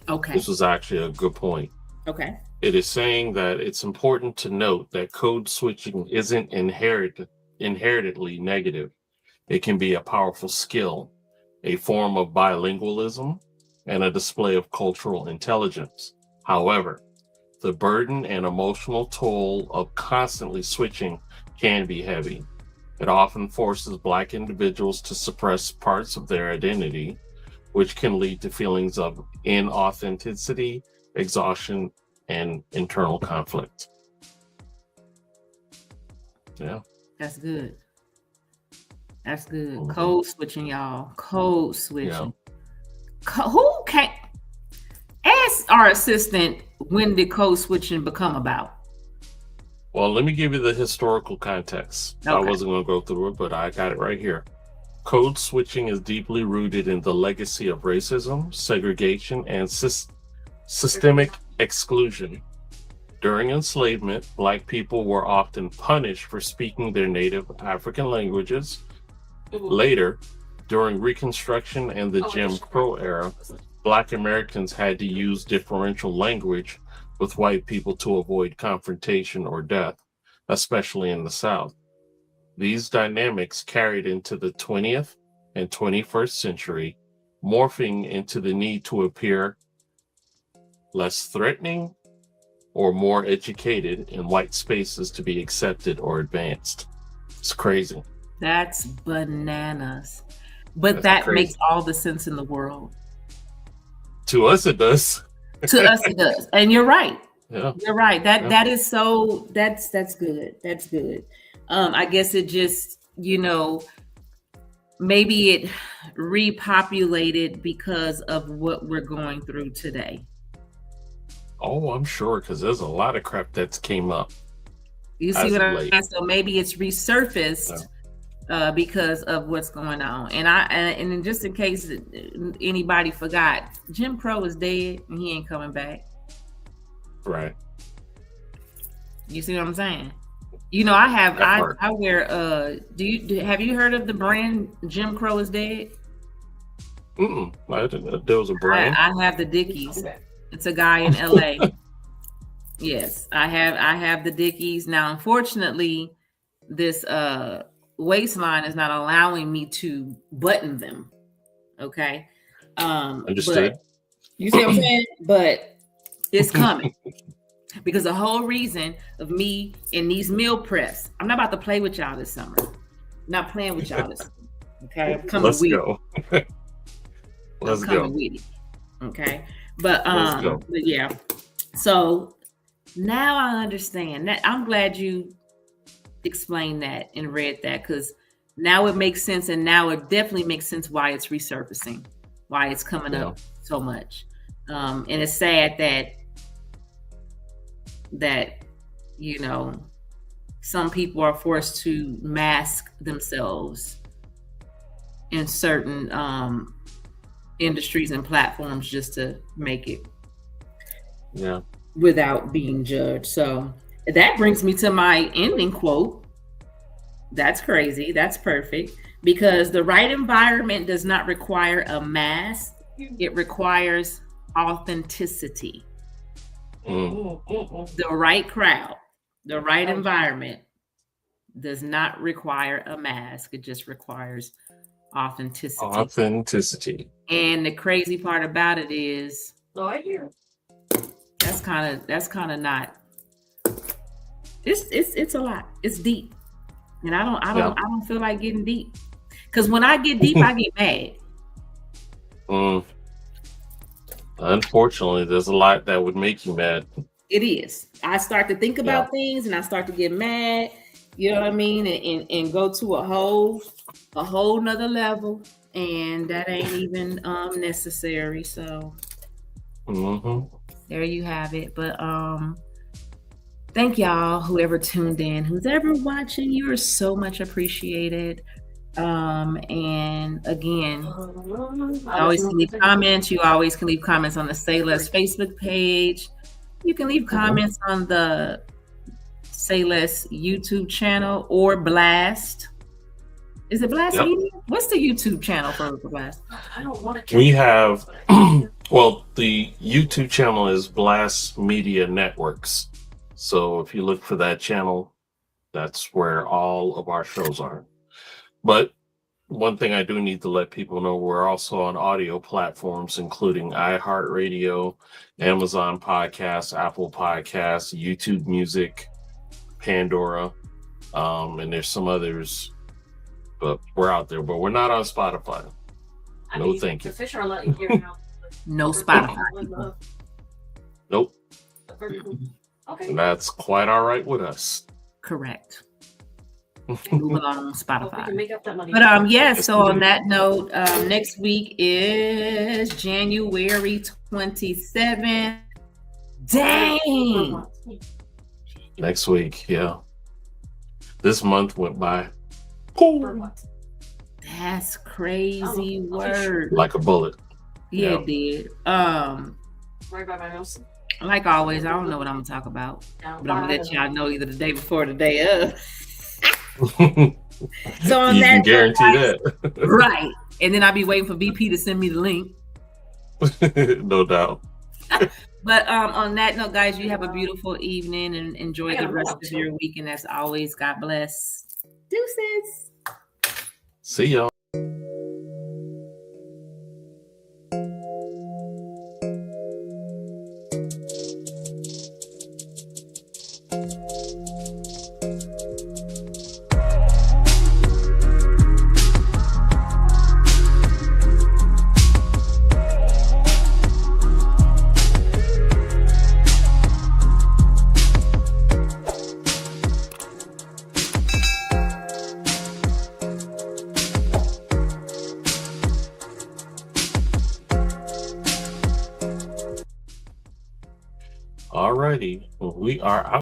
Okay. This was actually a good point. Okay. It is saying that it's important to note that code switching isn't inherently negative. It can be a powerful skill, a form of bilingualism, and a display of cultural intelligence. However, the burden and emotional toll of constantly switching can be heavy. It often forces Black individuals to suppress parts of their identity, which can lead to feelings of inauthenticity, exhaustion, and internal conflict. Yeah. That's good. That's good. Mm-hmm. Code switching, y'all. Code switching. Yeah. Who can't ask our assistant, when did code switching become about? Well, let me give you the historical context. Okay. I wasn't going to go through it, but I got it right here. Code switching is deeply rooted in the legacy of racism, segregation, and systemic exclusion. During enslavement, Black people were often punished for speaking their native African languages. Later, during Reconstruction and the Jim Crow era, Black Americans had to use differential language with white people to avoid confrontation or death, especially in the South. These dynamics carried into the 20th and 21st century, morphing into the need to appear less threatening or more educated in white spaces to be accepted or advanced. It's crazy. That's bananas. But that makes all the sense in the world. To us, it does. To us, it does. And you're right. Yeah. You're right. That is so, that's good. That's good. I guess it just, maybe it repopulated because of what we're going through today. Oh, I'm sure, because there's a lot of crap that's came up. You see what I'm saying? So maybe it's resurfaced because of what's going on. And just in case anybody forgot, Jim Crow is dead and he ain't coming back. Right. You see what I'm saying? I wear have you heard of the brand Jim Crow is dead? I didn't know there was a brand. I have the Dickies. It's a guy in LA. Yes, I have the Dickies. Now, unfortunately, this waistline is not allowing me to button them. Okay. Understood. You see what I'm saying? But it's coming. Because the whole reason of me in these meal preps, I'm not about to play with y'all this summer. I'm not playing with y'all this summer. Okay. I'm coming with it. Let's go. With it. Okay. But yeah. So now I understand that. I'm glad you explained that and read that, because now it makes sense, and now it definitely makes sense why it's resurfacing, why it's coming up so much. And it's sad that some people are forced to mask themselves in certain industries and platforms just to make it without being judged. So that brings me to my ending quote. That's crazy. That's perfect. Because the right environment does not require a mask. It requires authenticity. The right crowd, the right environment does not require a mask. It just requires authenticity. And the crazy part about it is that's kind of not, it's a lot. It's deep. And I don't feel like getting deep. Because when I get deep, I get mad. Unfortunately, there's a lot that would make you mad. It is. I start to think about things and I start to get mad, you know what I mean? And go to a whole nother level. And that ain't even necessary. So there you have it. But thank y'all, whoever tuned in, who's ever watching, you are so much appreciated. And again, you always can leave comments. You always can leave comments on the Say Less Facebook page. You can leave comments on the Say Less YouTube channel or Blast. Is it Blast Media? What's the YouTube channel for Blast? We have Well, the YouTube channel is Blast Media Networks. So if you look for that channel, that's where all of our shows are. But one thing I do need to let people know, we're also on audio platforms, including iHeartRadio, Amazon Podcasts, Apple Podcasts, YouTube Music, Pandora, and there's some others, but we're out there. But we're not on Spotify. No, thank you. The fish are letting you now. No Spotify. Nope. Okay. And that's quite all right with us. Correct. Moving on Hope we Spotify. can make up that money. But yeah, so on that note, next week is January 27th. Dang. Next week, yeah. This month went by For what? That's crazy Oh, word. like a bullet. Yeah, Yeah. it did. Right by my house. Like always, I don't know what I'm gonna talk about, Down but I'm gonna by let the- y'all know either the day before or the day of. You So on can that, guarantee that. right? And then I'll be waiting for BP to send me the link. No doubt. But on that note, guys, you have a beautiful evening and enjoy the rest of your week. And as always, God bless. Deuces. See y'all. Alrighty, we are out.